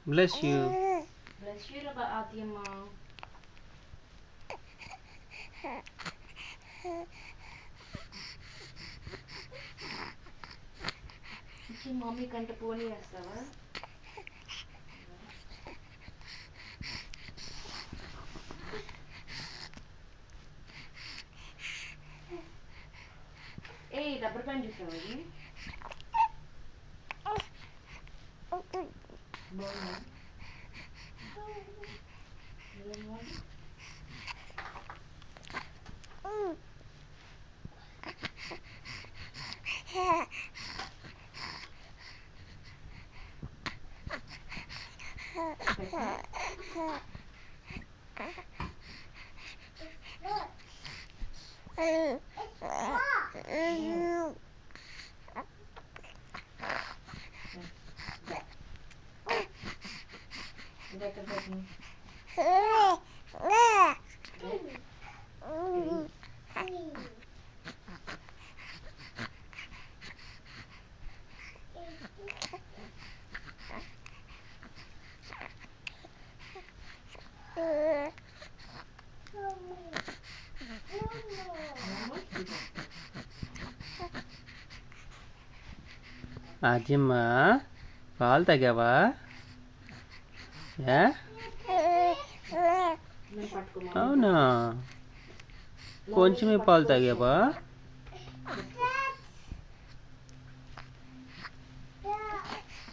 Bless you. Bless you, Rabba Atiyamma. Mommy కంట పోనీ వేస్తావా? ఏ రబ్బర్ బ్యాండ్ చూసావా ఇది? బాగుందా? ఆద్యమ్మ పాలు తాగావా? అవునా, కొంచెమే పాలు తాగావా?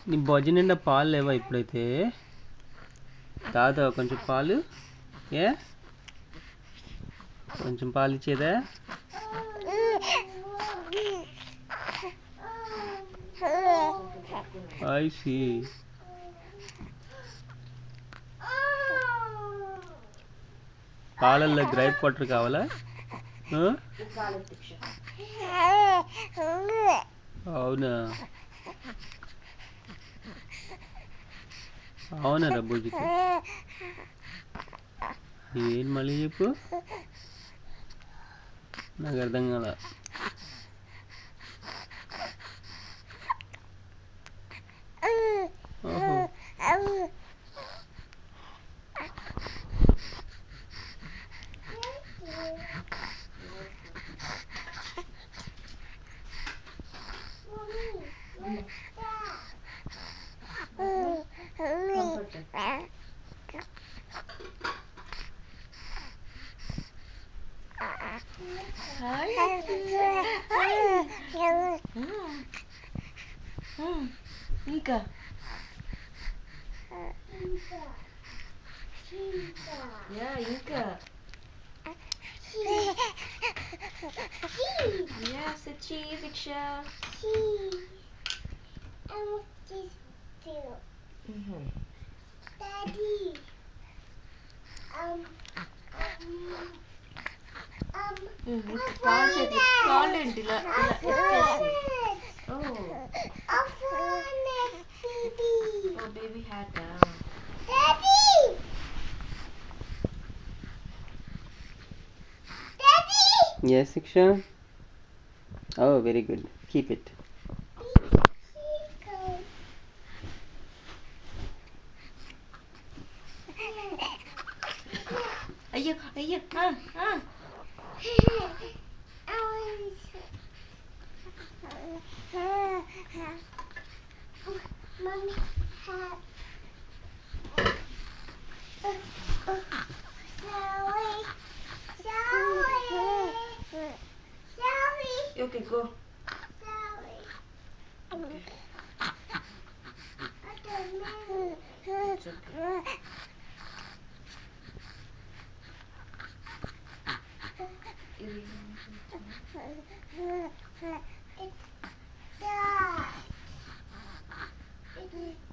నీ బొజ్జ నిండా పాలు లేవా ఇప్పుడైతే? తాగుతావా కొంచెం పాలు? కొంచెం పాలు ఇచ్చేదా? I see. పాలల్లో గ్రైప్ వాటర్ కావాలా? అవునా, అవునా రబ్బుజీ, ఏం మళ్ళీ చెప్పు, నాకు అర్థం కాల. ఓహో, ఇంకా ఇంకా yes, it's cheese, Iksha. Cheese. I want cheese too. Daddy. Call ఏంటి ఇలా baby hat. Daddy. yes Iksha. Oh, very good, keep it. అయ్యో అయ్యో Mommy hat. Sorry. Okay, go. Sorry. Okay. I don't know. It's okay. It's